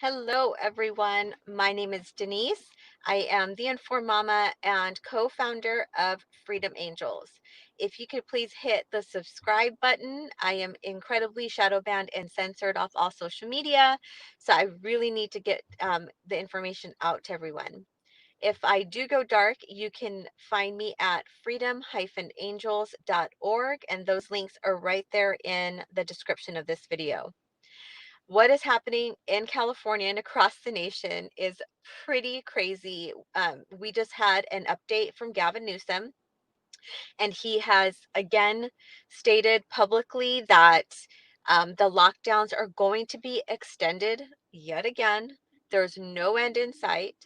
Hello, everyone. My name is Denise. I am the Informed Mama and co founder of Freedom Angels. If you could please hit the subscribe button, I am incredibly shadow banned and censored off all social media. So I really need to get the information out to everyone. If I do go dark, you can find me at freedom-angels.org, and those links are right there in the description of this video. What is happening in California and across the nation is pretty crazy. We just had an update from Gavin Newsom, and he has again stated publicly that the lockdowns are going to be extended yet again. There's no end in sight.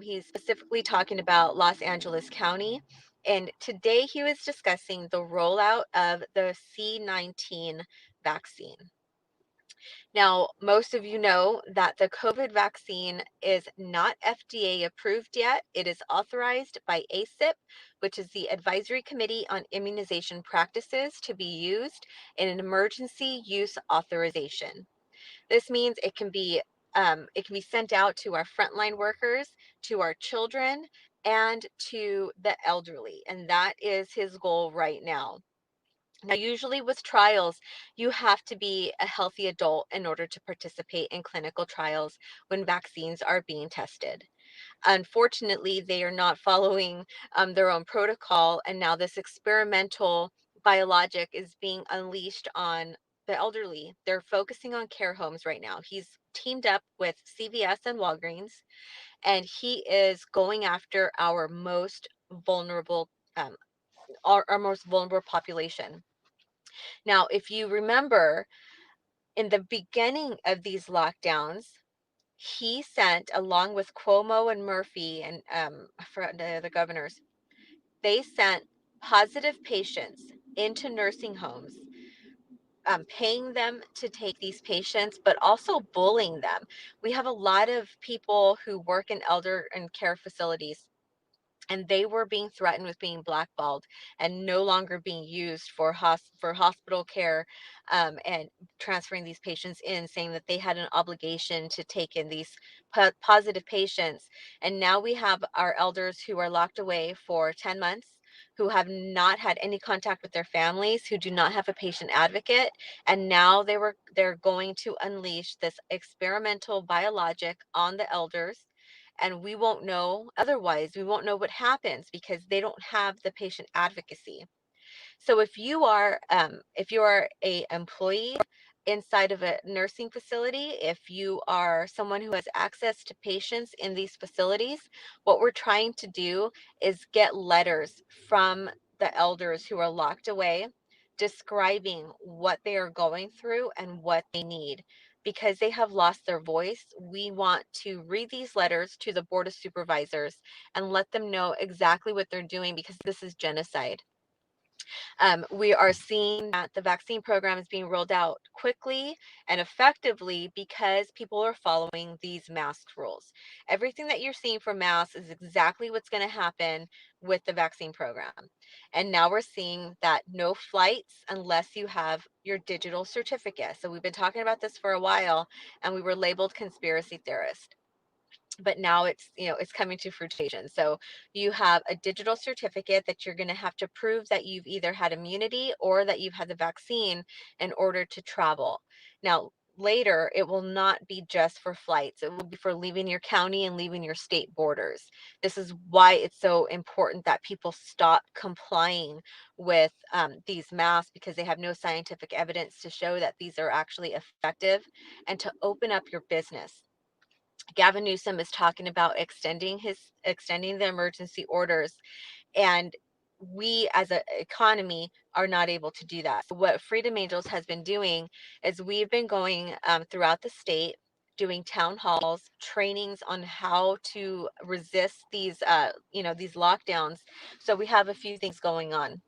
He's specifically talking about Los Angeles County. And today he was discussing the rollout of the C-19 vaccine. Now, most of you know that the COVID vaccine is not FDA approved yet. It is authorized by ACIP, which is the Advisory Committee on Immunization Practices, to be used in an emergency use authorization. This means it can be sent out to our frontline workers, to our children, and to the elderly, and that is his goal right now. Now, usually with trials, you have to be a healthy adult in order to participate in clinical trials when vaccines are being tested. Unfortunately, they are not following their own protocol, and now this experimental biologic is being unleashed on the elderly. They're focusing on care homes right now. He's teamed up with CVS and Walgreens, and he is going after our most vulnerable, our most vulnerable population. Now, if you remember, in the beginning of these lockdowns, he sent, along with Cuomo and Murphy and for the governors, they sent positive patients into nursing homes, paying them to take these patients, but also bullying them. We have a lot of people who work in elder and care facilities, and they were being threatened with being blackballed and no longer being used for hospital care, and transferring these patients in, saying that they had an obligation to take in these positive patients. And now we have our elders who are locked away for 10 months, who have not had any contact with their families, who do not have a patient advocate, and now they're going to unleash this experimental biologic on the elders, and we won't know. Otherwise, we won't know what happens because they don't have the patient advocacy. So if you are a employee inside of a nursing facility, if you are someone who has access to patients in these facilities, what we're trying to do is get letters from the elders who are locked away, describing what they are going through and what they need. Because they have lost their voice, we want to read these letters to the Board of Supervisors and let them know exactly what they're doing, because this is genocide. We are seeing that the vaccine program is being rolled out quickly and effectively because people are following these mask rules. Everything that you're seeing from masks is exactly what's going to happen with the vaccine program. And now we're seeing that no flights unless you have your digital certificate. So we've been talking about this for a while, and we were labeled conspiracy theorists, but now it's coming to fruition. So you have a digital certificate that you're going to have to prove that you've either had immunity or that you've had the vaccine in order to travel. Now, later, it will not be just for flights. It will be for leaving your county and leaving your state borders. This is why it's so important that people stop complying with these masks, because they have no scientific evidence to show that these are actually effective, and to open up your business. Gavin Newsom is talking about extending the emergency orders, and we as an economy are not able to do that. So what Freedom Angels has been doing is we've been going throughout the state, doing town halls, trainings on how to resist these lockdowns. So we have a few things going on.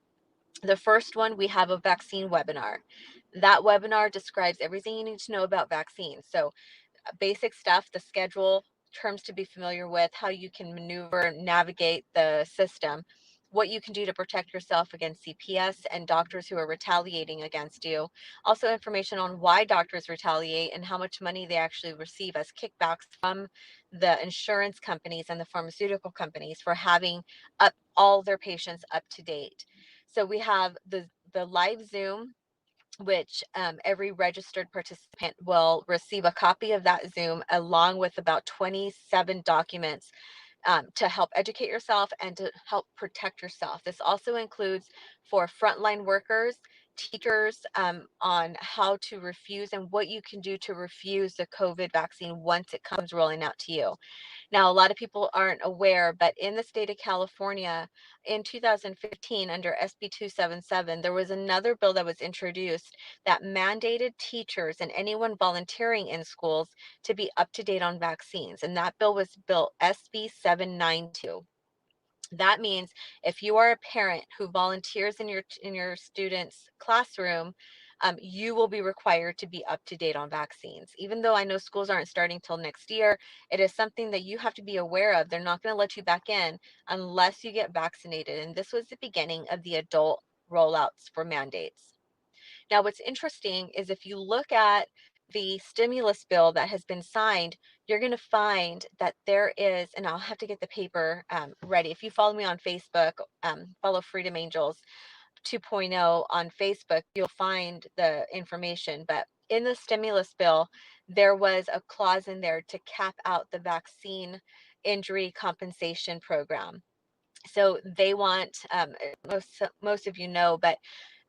The first one, we have a vaccine webinar. That webinar describes everything you need to know about vaccines. So basic stuff, the schedule, terms to be familiar with, how you can maneuver, navigate the system. what you can do to protect yourself against CPS and doctors who are retaliating against you. Also information on why doctors retaliate and how much money they actually receive as kickbacks from the insurance companies and the pharmaceutical companies for having up all their patients up to date. So we have the live Zoom, which every registered participant will receive a copy of that Zoom along with about 27 documents to help educate yourself and to help protect yourself. This also includes for frontline workers, teachers, on how to refuse and what you can do to refuse the COVID vaccine once it comes rolling out to you. Now, a lot of people aren't aware, but in the state of California in 2015, under SB 277, there was another bill that was introduced that mandated teachers and anyone volunteering in schools to be up to date on vaccines. And that bill was Bill SB 792. That means if you are a parent who volunteers in your student's classroom, you will be required to be up to date on vaccines. Even though I know schools aren't starting till next year, it is something that you have to be aware of. They're not going to let you back in unless you get vaccinated. And this was the beginning of the adult rollouts for mandates. Now, what's interesting is if you look at the stimulus bill that has been signed, you're going to find that there is, and I'll have to get the paper ready. If you follow me on Facebook, follow Freedom Angels 2.0 on Facebook, you'll find the information. But in the stimulus bill, there was a clause in there to cap out the vaccine injury compensation program. So they want, most of you know, but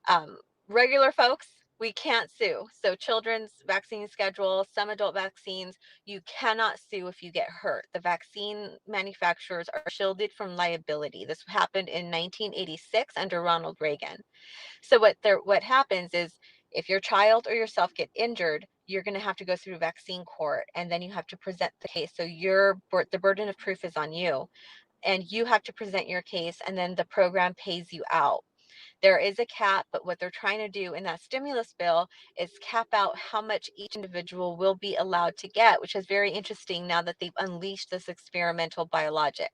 um, regular folks, we can't sue. So children's vaccine schedule, some adult vaccines, you cannot sue if you get hurt. The vaccine manufacturers are shielded from liability. This happened in 1986 under Ronald Reagan. So what happens is if your child or yourself get injured, you're going to have to go through vaccine court, and then you have to present the case. So the burden of proof is on you, and you have to present your case, and then the program pays you out. There is a cap, but what they're trying to do in that stimulus bill is cap out how much each individual will be allowed to get, which is very interesting now that they've unleashed this experimental biologic.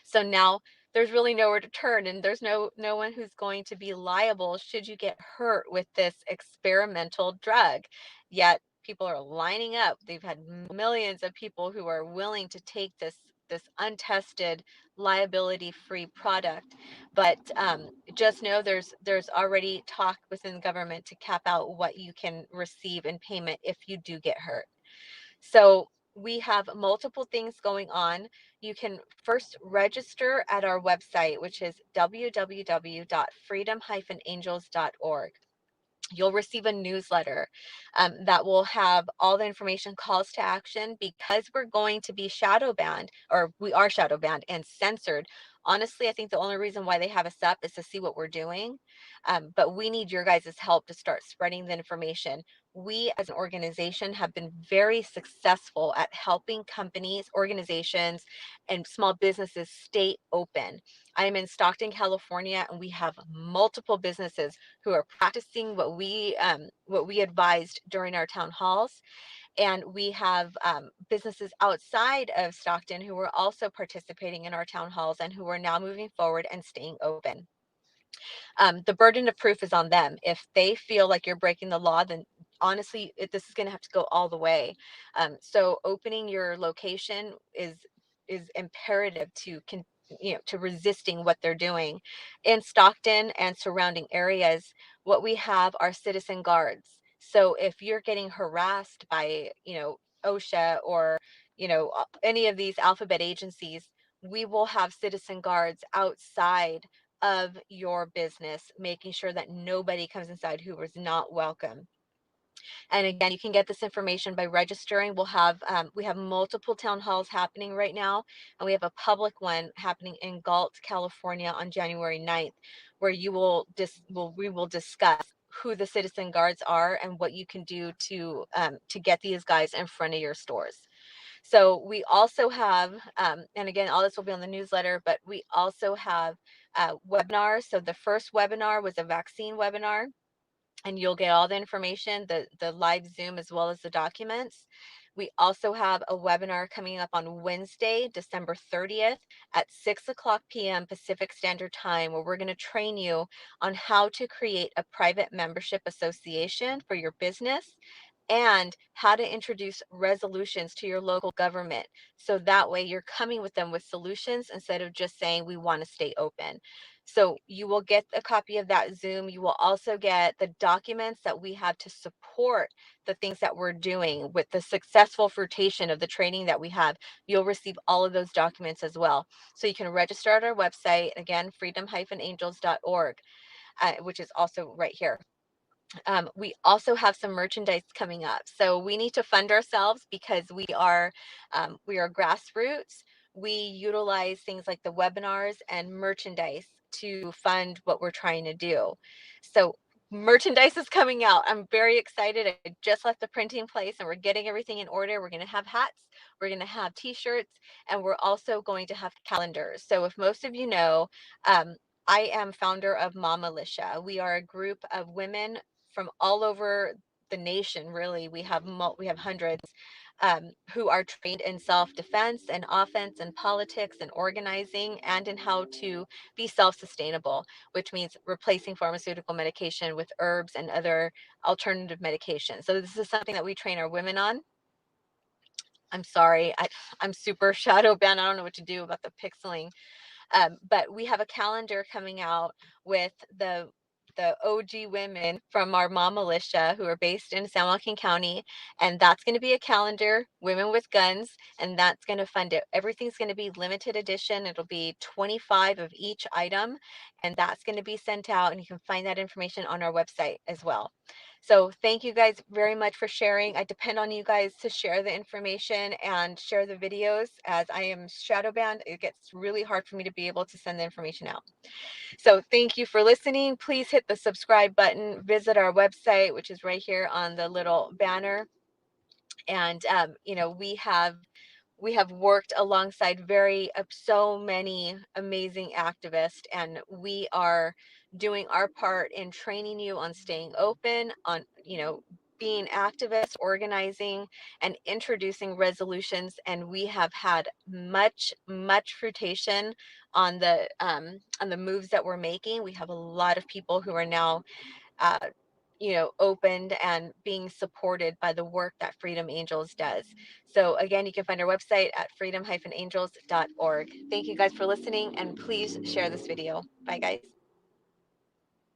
So now there's really nowhere to turn, and there's no one who's going to be liable should you get hurt with this experimental drug. Yet people are lining up. They've had millions of people who are willing to take this untested, liability-free product. But just know there's already talk within the government to cap out what you can receive in payment if you do get hurt. So we have multiple things going on. You can first register at our website, which is www.freedom-angels.org. You'll receive a newsletter that will have all the information, calls to action, because we're going to be shadow banned, or we are shadow banned and censored. Honestly, I think the only reason why they have us up is to see what we're doing. But we need your guys' help to start spreading the information. We as an organization have been very successful at helping companies, organizations, and small businesses stay open. I am in Stockton, California, and we have multiple businesses who are practicing what we advised during our town halls. And we have businesses outside of Stockton who are also participating in our town halls and who are now moving forward and staying open. The burden of proof is on them. If they feel like you're breaking the law, then honestly, this is going to have to go all the way. So opening your location is imperative to to resisting what they're doing. In Stockton and surrounding areas, what we have are citizen guards. So if you're getting harassed by, OSHA or, any of these alphabet agencies, we will have citizen guards outside of your business, making sure that nobody comes inside who is not welcome. And again, you can get this information by registering. We have multiple town halls happening right now, and we have a public one happening in Galt, California on January 9th, where we will discuss who the citizen guards are and what you can do to get these guys in front of your stores. So we also have, and again, all this will be on the newsletter, but we also have webinars. So the first webinar was a vaccine webinar, and you'll get all the information, the live Zoom, as well as the documents. We also have a webinar coming up on Wednesday, December 30th at 6 o'clock p.m. Pacific Standard Time, where we're going to train you on how to create a private membership association for your business and how to introduce resolutions to your local government. So that way you're coming with them with solutions instead of just saying we want to stay open. So you will get a copy of that Zoom. You will also get the documents that we have to support the things that we're doing with the successful fruition of the training that we have. You'll receive all of those documents as well. So you can register at our website, again, freedom-angels.org, which is also right here. We also have some merchandise coming up. So we need to fund ourselves because we are grassroots. We utilize things like the webinars and merchandise to fund what we're trying to do. So merchandise is coming out. I'm very excited. I just left the printing place and we're getting everything in order. We're going to have hats, we're going to have t-shirts, and we're also going to have calendars. So if most of you know, I am founder of Mama Militia. We are a group of women from all over the nation. Really, we have hundreds who are trained in self-defense and offense and politics and organizing and in how to be self-sustainable, which means replacing pharmaceutical medication with herbs and other alternative medications. So this is something that we train our women on. I'm sorry, I'm super shadow banned. I don't know what to do about the pixeling. But we have a calendar coming out with the OG women from our Mom Militia who are based in San Joaquin County. And that's going to be a calendar, Women with Guns, and that's going to fund it. Everything's going to be limited edition. It'll be 25 of each item, and that's going to be sent out. And you can find that information on our website as well. So thank you guys very much for sharing. I depend on you guys to share the information and share the videos. As I am shadow banned, it gets really hard for me to be able to send the information out. So thank you for listening. Please hit the subscribe button. Visit our website, which is right here on the little banner. And we have worked alongside so many amazing activists, and we are doing our part in training you on staying open, on being activists, organizing, and introducing resolutions. And we have had much fruition on the moves that we're making. We have a lot of people who are now uh, opened and being supported by the work that Freedom Angels does. So again, you can find our website at freedom-angels.org. Thank you guys for listening, and please share this video. Bye guys.